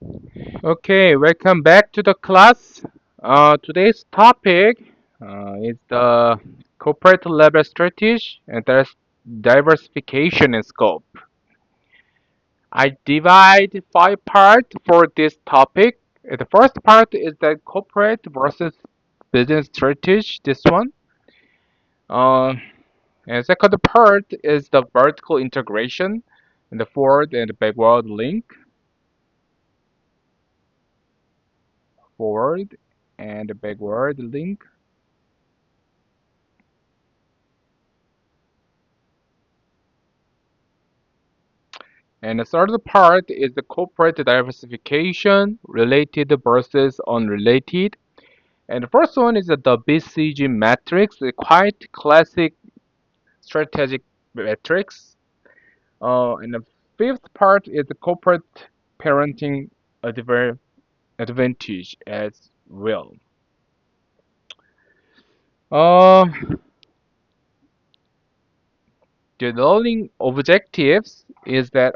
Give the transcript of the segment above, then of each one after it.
Okay, welcome back to the class. Today's topic is the corporate level strategy and there's diversification in scope. I divide five parts for this topic. The first part is the corporate versus business strategy, this one. Uh, and second part is the vertical integration, and the forward and backward link, forward and backward link. And the third part is the corporate diversification, related versus unrelated. And the first one is the BCG matrix, a quite classic strategic matrix. And the fifth part is the corporate parenting advantage as well. Uh, the learning objectives is that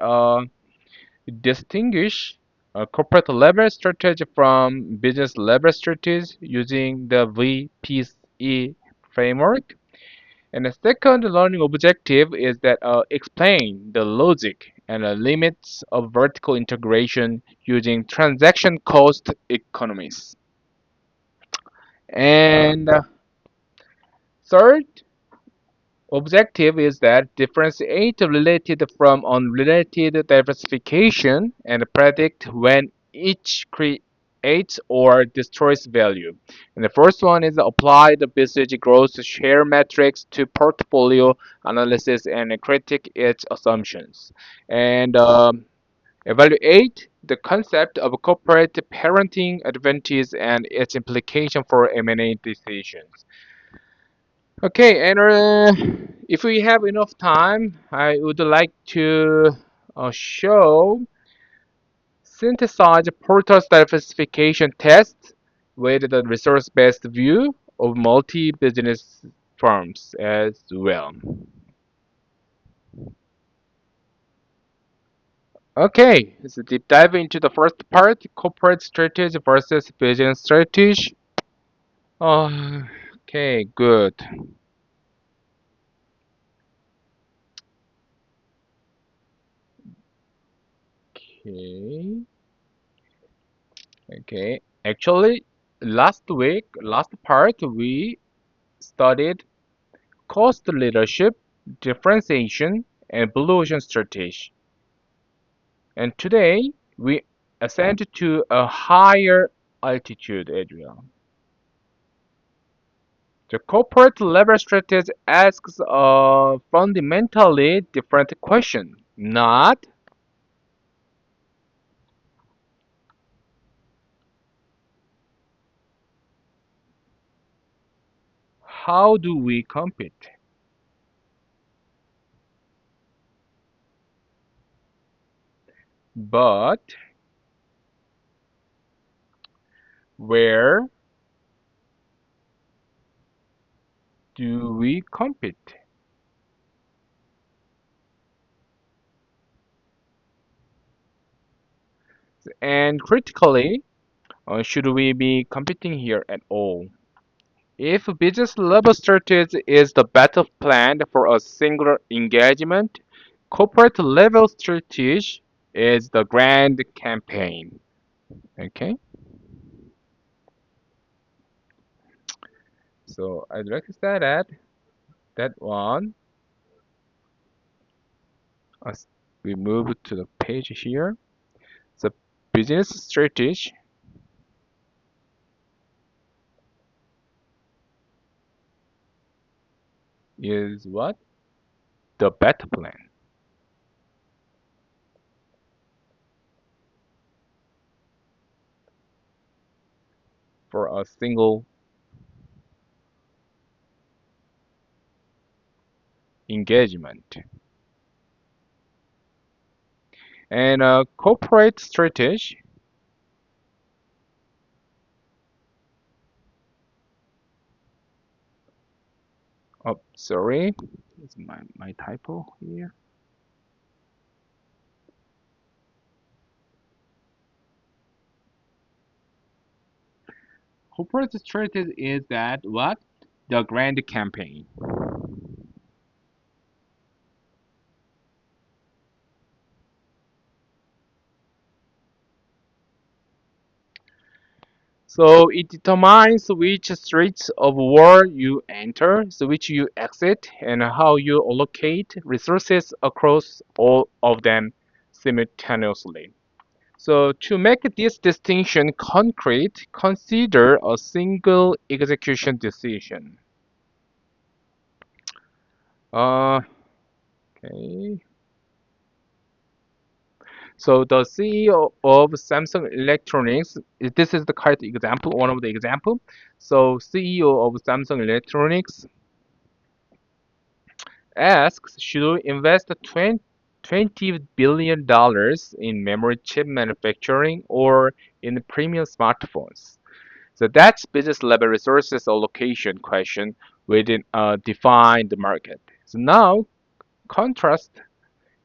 distinguish corporate level strategy from business level strategy using the VPE framework. And the second learning objective is that explain the logic and the limits of vertical integration using transaction cost economies. And third objective is that differentiate related from unrelated diversification and predict when each creates or destroys value. And the first one is apply the business growth share metrics to portfolio analysis and critique its assumptions. And evaluate the concept of corporate parenting advantage and its implication for M&A decisions. Okay, and if we have enough time, I would like to show synthesize portal diversification test with the resource-based view of multi-business firms as well. Okay, let's deep dive into the first part, corporate strategy versus business strategy. Okay, good. Okay. Okay, actually, last part, we studied cost leadership, differentiation, and blue ocean strategy. And today, we ascend to a higher altitude area. The corporate level strategy asks a fundamentally different question, not how do we compete, but where do we compete? And critically, should we be competing here at all? If business level strategy is the battle plan for a singular engagement, corporate level strategy is the grand campaign. Okay, so I'd like to say that one. As we move to the page here, the business strategy is what? The battle plan for a single engagement. And a corporate strategy. Oh, sorry, it's my typo here. corporate strategy is that what? The grand campaign. So it determines which streets of war you enter, so which you exit, and how you allocate resources across all of them simultaneously. So to make this distinction concrete, consider a single execution decision. Uh, okay. So the CEO of Samsung Electronics, this is the correct example, one of the example. So CEO of Samsung Electronics asks, should we invest $20 billion in memory chip manufacturing or in premium smartphones? So that's business level resources allocation question within a defined market. So now contrast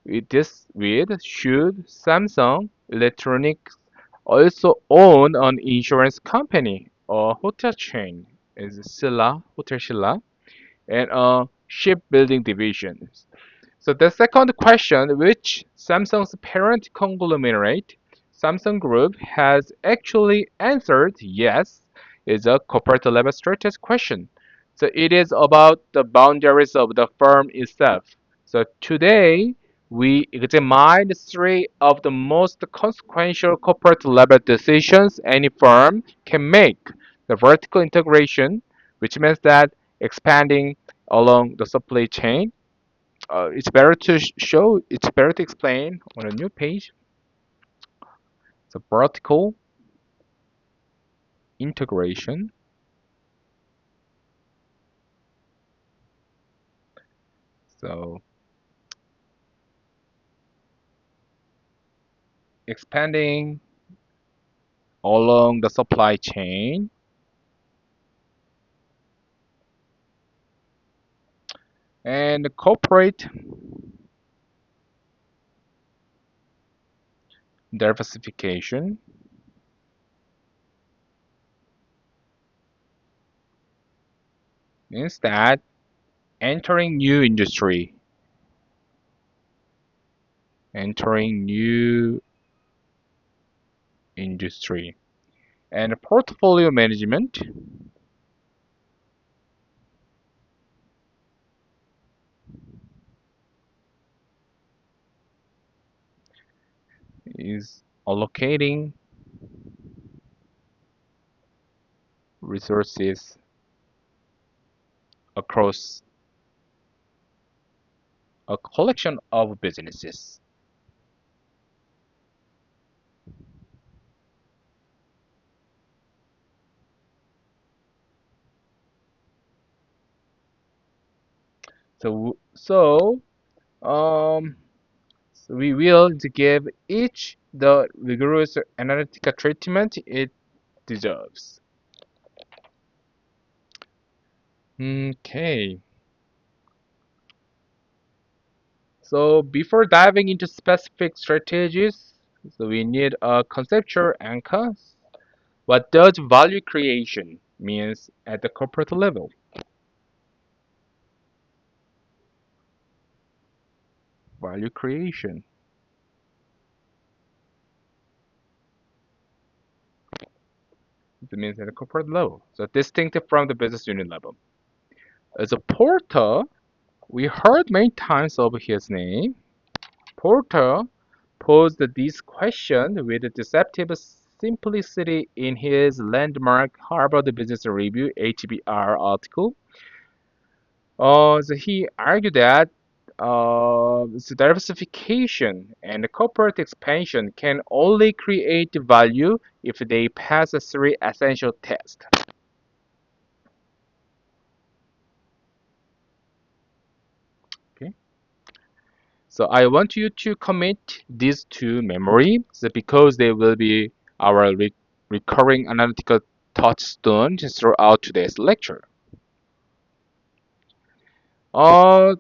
with this with should Samsung Electronics also own an insurance company, a hotel chain, is Silla, Hotel Silla, and a shipbuilding division. So the second question, which Samsung's parent conglomerate, Samsung Group, has actually answered yes, is a corporate level strategy question. So it is about the boundaries of the firm itself. So today we examined three of the most consequential corporate level decisions any firm can make. The vertical integration, which means that expanding along the supply chain, it's better to show, it's better to explain on a new page. So vertical integration. So expanding along the supply chain and corporate diversification means that entering new industry, entering new industry, and portfolio management is allocating resources across a collection of businesses. So um, so we will give each the rigorous analytical treatment it deserves. Okay. So before diving into specific strategies, so we need a conceptual anchor. What does value creation means at the corporate level? Value creation. It means at the corporate level. So distinctive from the business unit level. As a Porter, we heard many times of his name. Porter posed this question with deceptive simplicity in his landmark Harvard Business Review (HBR) article. So he argued that the diversification and corporate expansion can only create value if they pass three essential tests. Okay. So I want you to commit these to memory, so because they will be our recurring analytical touchstones throughout today's lecture. Uh,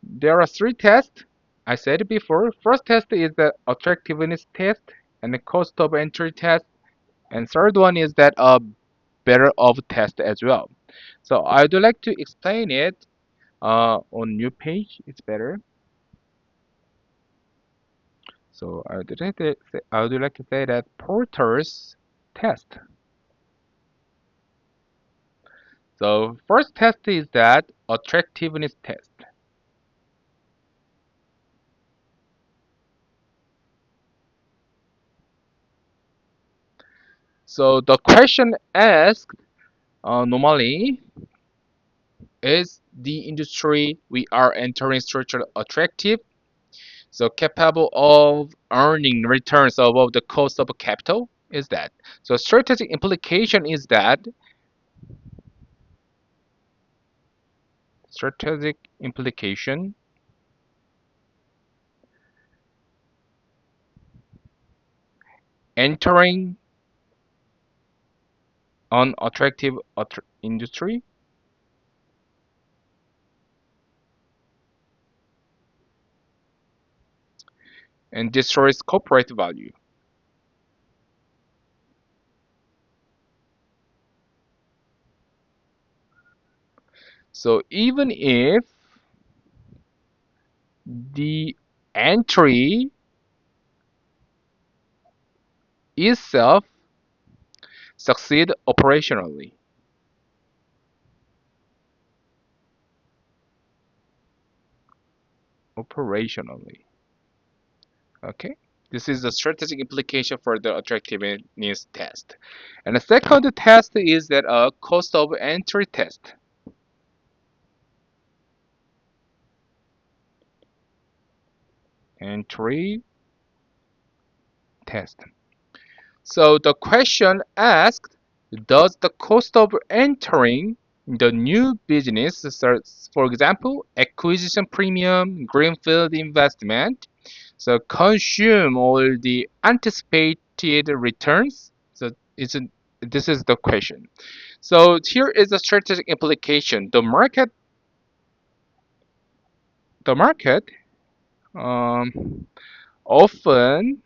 there are three tests. I said it before. First test is the attractiveness test and the cost of entry test. And third one is that better of test as well. So I would like to explain it on new page. It's better. So I would like to say that Porter's test. So first test is that attractiveness test. So the question asked normally is the industry we are entering structurally attractive, so capable of earning returns above the cost of capital? Is that so? Strategic implication is that strategic implication entering an attractive industry and destroys corporate value. So even if the entry itself succeed operationally. Okay, this is the strategic implication for the attractiveness test. And the second test is that a cost of entry test. Entry test. So the question asked, does the cost of entering the new business, for example, acquisition premium, greenfield investment, so consume all the anticipated returns? So this is the question. So here is a strategic implication. The market often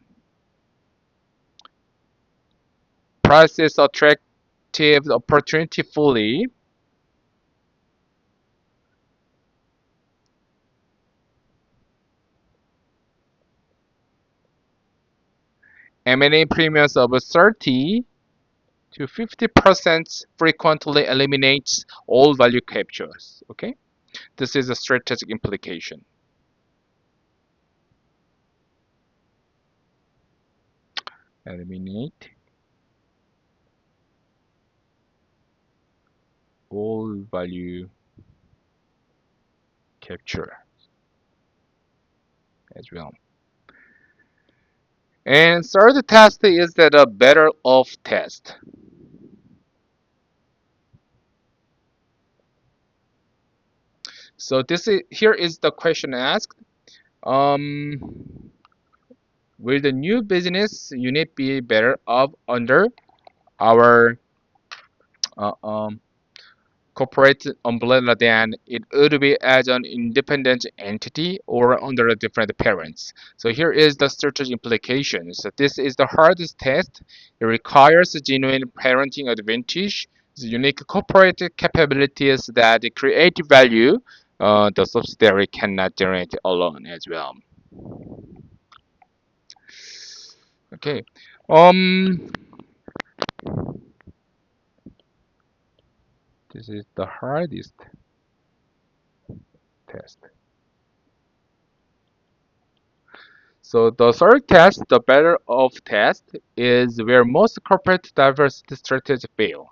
prices attractive opportunity fully. M&A premiums of 30 to 50% frequently eliminates all value captures. Okay, this is a strategic implication. Eliminate all value capture as well. And third test is that a better off test. So here is the question asked. Um, will the new business unit be better off under our uh, um, corporate umbrella than it would be as an independent entity or under a different parents? So here is the strategy implication. So this is the hardest test. It requires genuine parenting advantage, the unique corporate capabilities that create value the subsidiary cannot generate alone as well. Okay. Um, this is the hardest test. So the third test, the better of test, is where most corporate diversity strategies fail.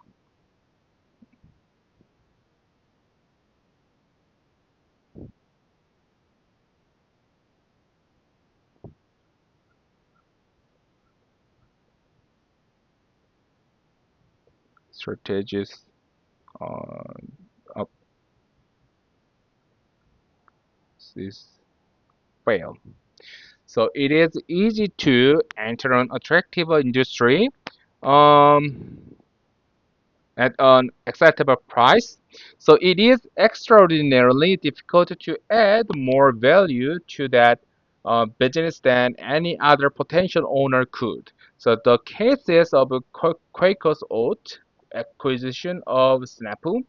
Strategies uh, of this fail. So it is easy to enter an attractive industry um, at an acceptable price. So it is extraordinarily difficult to add more value to that business than any other potential owner could. So the cases of Quaker's oat acquisition of Snapple.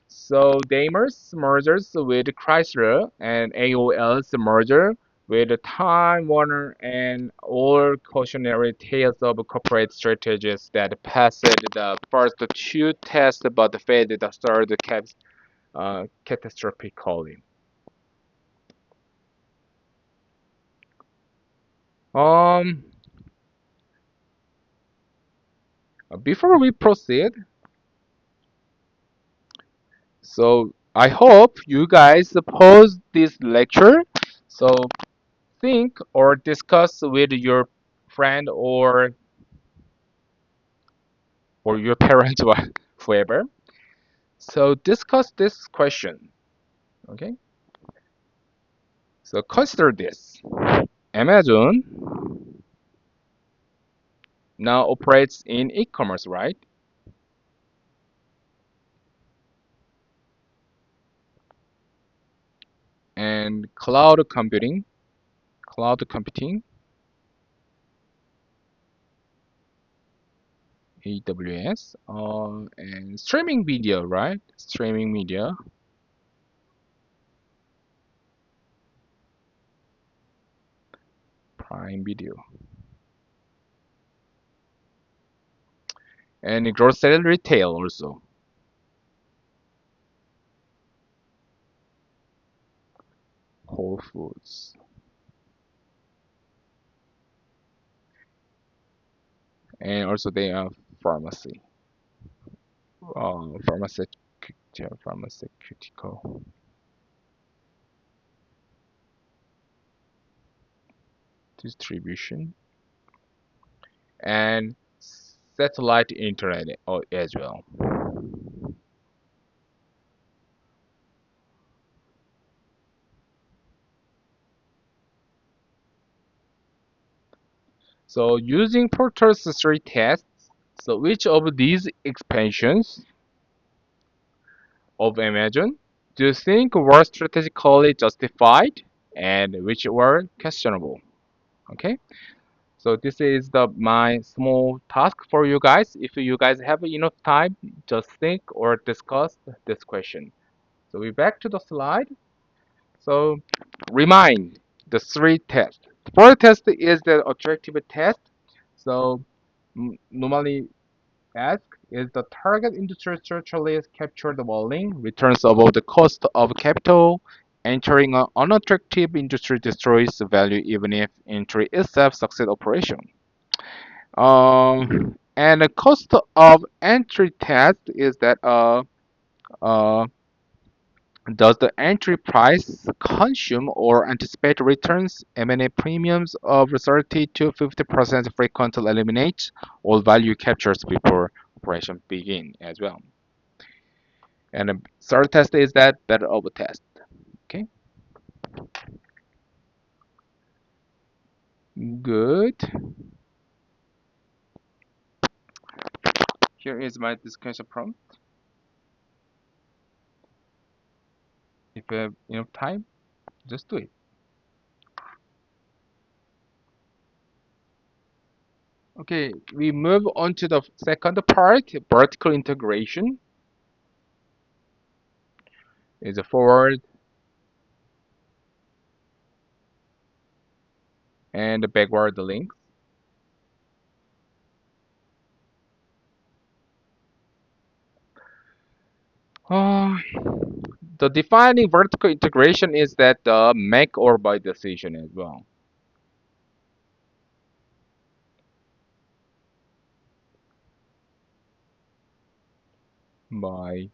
So Daimler's mergers with Chrysler and AOL's merger with Time Warner and all cautionary tales of corporate strategies that passed the first two tests but failed the third catastrophically. Um, Before we proceed, so I hope you guys pause this lecture. So think or discuss with your friend or your parents or whoever. So discuss this question. Okay. So consider this. Amazon now operates in e-commerce, right? And cloud computing, AWS, and streaming video, right? Streaming media, Prime Video, and grocery retail also, Whole Foods, and also they have pharmacy, pharmaceutical distribution, and satellite internet as well. So using Porter's three tests, so which of these expansions of Amazon do you think were strategically justified and which were questionable? Okay, so this is the my small task for you guys. If you guys have enough time, just think or discuss this question. So we're back to the slide. So remind the three tests. The first test is the attractive test. So normally ask is the target industry structurally capture the volume, returns above the cost of capital. Entering an unattractive industry destroys the value even if entry itself success operation. And the cost of entry test is that uh, does the entry price consume or anticipate returns? M&A premiums of 30 to 50% frequently eliminate all value captures before operation begin as well. And the third test is that better of a test. Okay, good. Here is my discussion prompt. If you have enough time, just do it. Okay, we move on to the second part, vertical integration. Is a forward and the backward links. Uh, the defining vertical integration is that the make or buy decision as well. Buy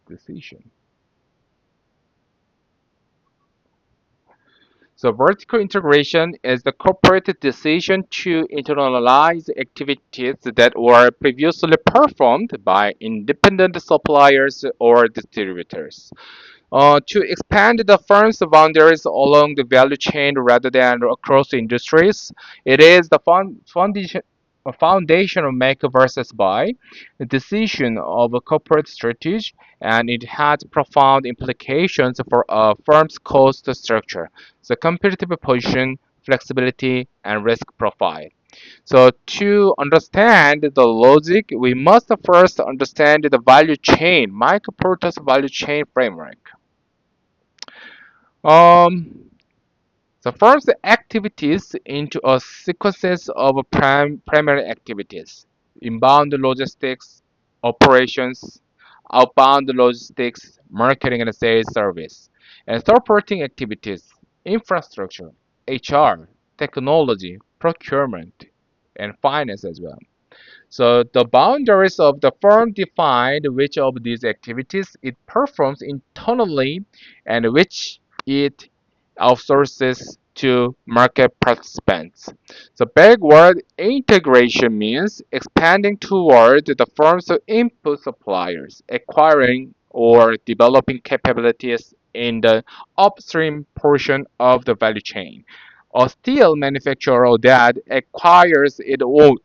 decision. So vertical integration is the corporate decision to internalize activities that were previously performed by independent suppliers or distributors. To expand the firm's boundaries along the value chain rather than across industries. It is the foundation of make versus buy, the decision of a corporate strategy, and it has profound implications for a firm's cost structure, the competitive position, flexibility, and risk profile. So to understand the logic, we must first understand the value chain, Michael Porter's value chain framework. Um, the first activities into a sequences of primary activities: inbound logistics, operations, outbound logistics, marketing and sales service, and supporting activities, infrastructure, HR, technology, procurement, and finance as well. So the boundaries of the firm define which of these activities it performs internally and which it outsources to market participants. So backward integration means expanding toward the firm's input suppliers, acquiring or developing capabilities in the upstream portion of the value chain. A steel manufacturer that acquires its own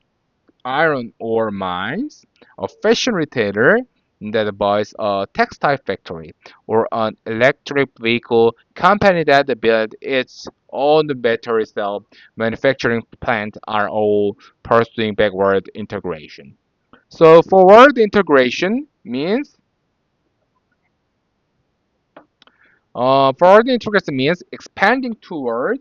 iron ore mines, a fashion retailer that buys a textile factory, or an electric vehicle company that builds its own battery cell manufacturing plant are all pursuing backward integration. So forward integration means expanding toward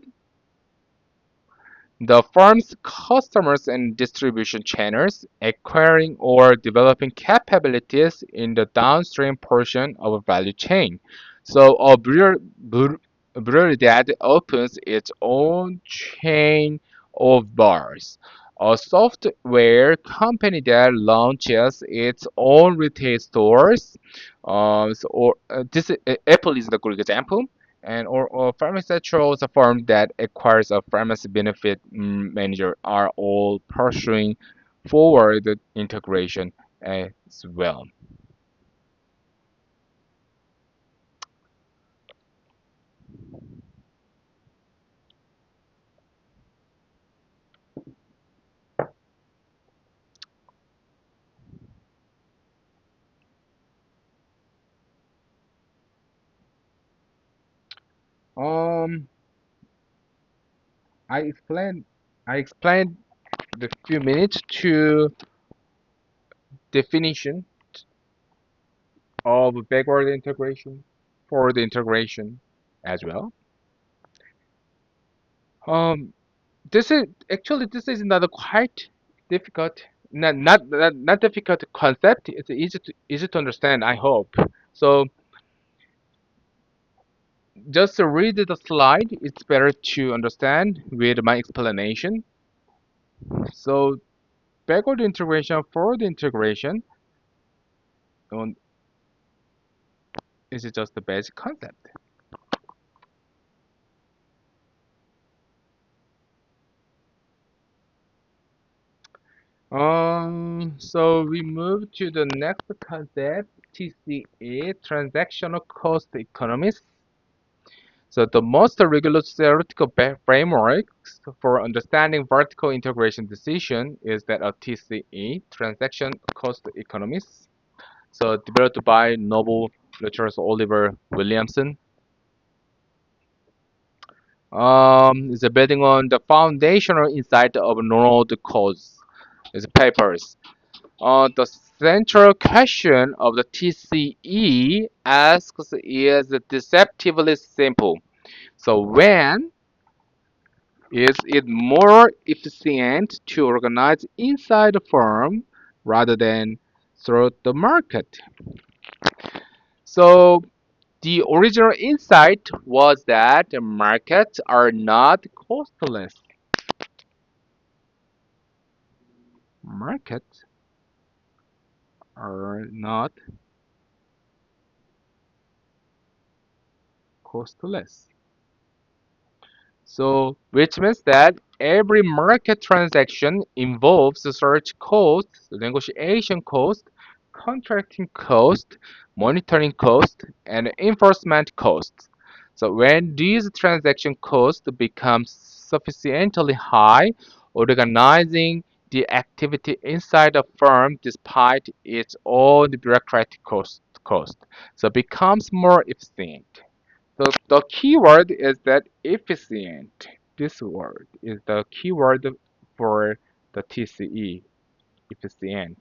the firm's customers and distribution channels, acquiring or developing capabilities in the downstream portion of a value chain. So brewery that opens its own chain of bars. A software company that launches its own retail stores. Apple is the good example, and or pharmaceutical firm that acquires a pharmacy benefit manager are all pursuing forward integration as well. Um, I explained I explained the few minutes to definition of backward integration, forward integration as well. Um, this is another quite difficult, not difficult concept. It's easy to understand, I hope. So just to read the slide, it's better to understand with my explanation. So backward integration, forward integration, um, is just the basic concept. So we move to the next concept, TCE, transactional cost economies. So the most regular theoretical frameworks for understanding vertical integration decision is that of TCE, transaction cost economies. So developed by Nobel lecturers Oliver Williamson. Is building on the foundational insight of Ronald Coase. His papers. The central question of the TCE asks is deceptively simple. So when is it more efficient to organize inside the firm rather than through the market? So the original insight was that the markets are not costless. Markets are not costless. So, which means that every market transaction involves search cost, negotiation cost, contracting cost, monitoring cost, and enforcement costs. So, when these transaction costs become sufficiently high, organizing the activity inside a firm despite its own bureaucratic cost so becomes more efficient. So the keyword is that efficient. This word is the keyword for the TCE if it's the end.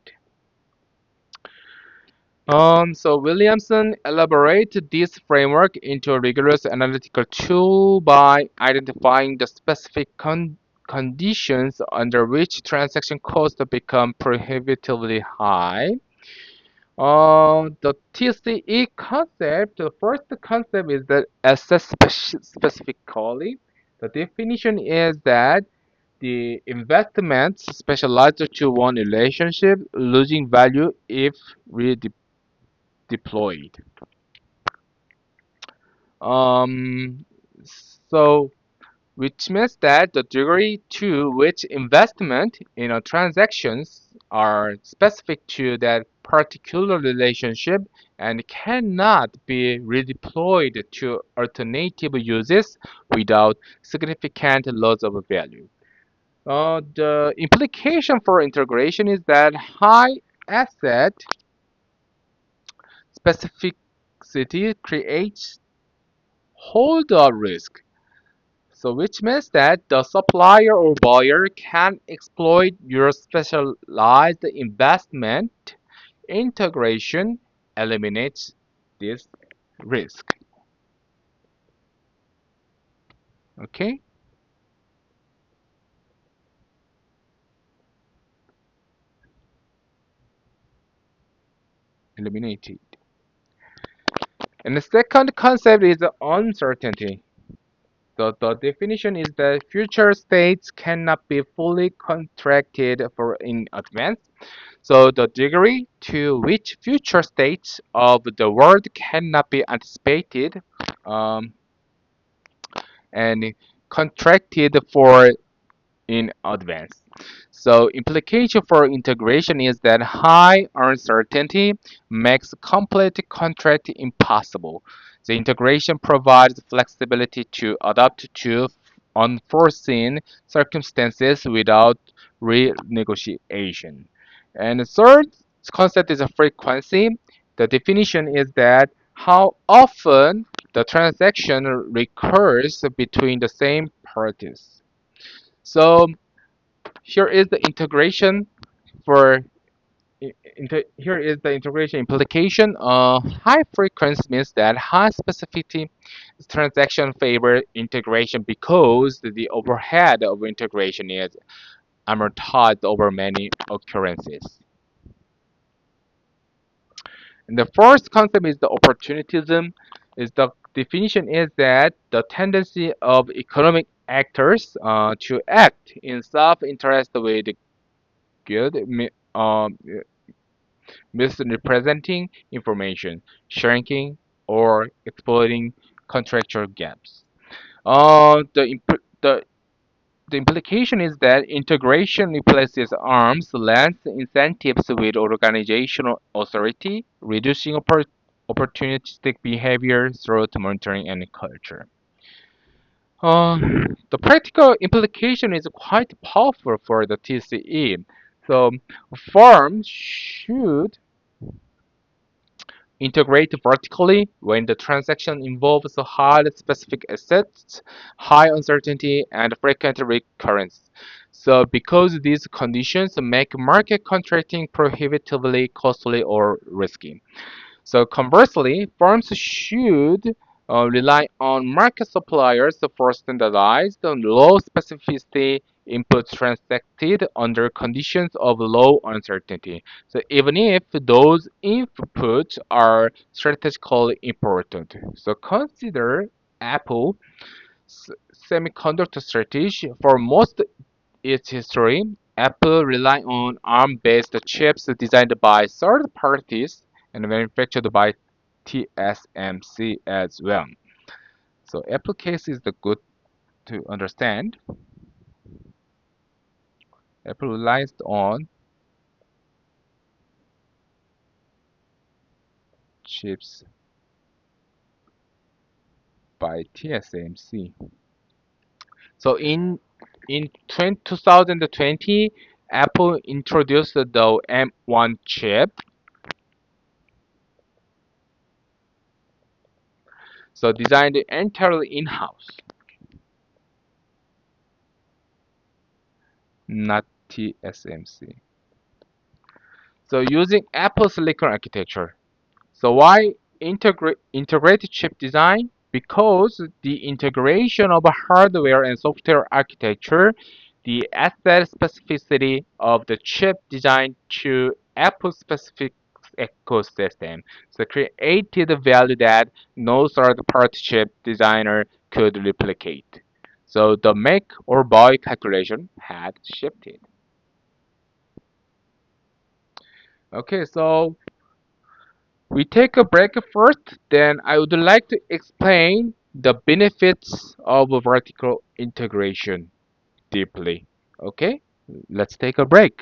So Williamson elaborated this framework into a rigorous analytical tool by identifying the specific conditions under which transaction costs become prohibitively high. The TCE concept, the first concept is the assess specifically. The definition is that the investments specialized to one relationship losing value if redeployed. Um, so which means that the degree to which investment in a transactions are specific to that particular relationship and cannot be redeployed to alternative uses without significant loss of value. The implication for integration is that high asset specificity creates hold up risk. So which means that the supplier or buyer can exploit your specialized investment. Integration eliminates this risk. Okay? Eliminated. And the second concept is uncertainty. The definition is that future states cannot be fully contracted for in advance. So the degree to which future states of the world cannot be anticipated um, and contracted for in advance. So implication for integration is that high uncertainty makes complete contract impossible. The integration provides flexibility to adapt to unforeseen circumstances without renegotiation. And the third concept is a frequency. The definition is that how often the transaction recurs between the same parties. So here is the integration for here is the integration implication. High frequency means that high specificity transaction favor integration because the overhead of integration is amortized over many occurrences. And the first concept is the opportunism. Is the definition is that the tendency of economic actors to act in self-interest with good misrepresenting information, shrinking, or exploiting contractual gaps. The implication is that integration replaces arm's length incentives with organizational authority, reducing opportunistic behavior through monitoring and culture. Uh, the practical implication is quite powerful for the TCE. So, firms should integrate vertically when the transaction involves hard specific assets, high uncertainty, and frequent recurrence. So, because these conditions make market contracting prohibitively costly or risky. So conversely, firms should rely on market suppliers for standardized and low specificity inputs transacted under conditions of low uncertainty. So even if those inputs are strategically important. So consider Apple semiconductor strategy. For most its history, Apple relied on ARM-based chips designed by third parties and manufactured by TSMC as well. So Apple case is the good to understand. Apple relies on chips by TSMC. So in 2020, Apple introduced the M1 chip. So designed entirely in-house. not TSMC. So using Apple Silicon architecture. So why integrated chip design? Because the integration of a hardware and software architecture, the asset specificity of the chip design to Apple specific ecosystem. So created the value that no third party chip designer could replicate. So the make or buy calculation had shifted. Okay, so we take a break first, then I would like to explain the benefits of vertical integration deeply. Okay, let's take a break.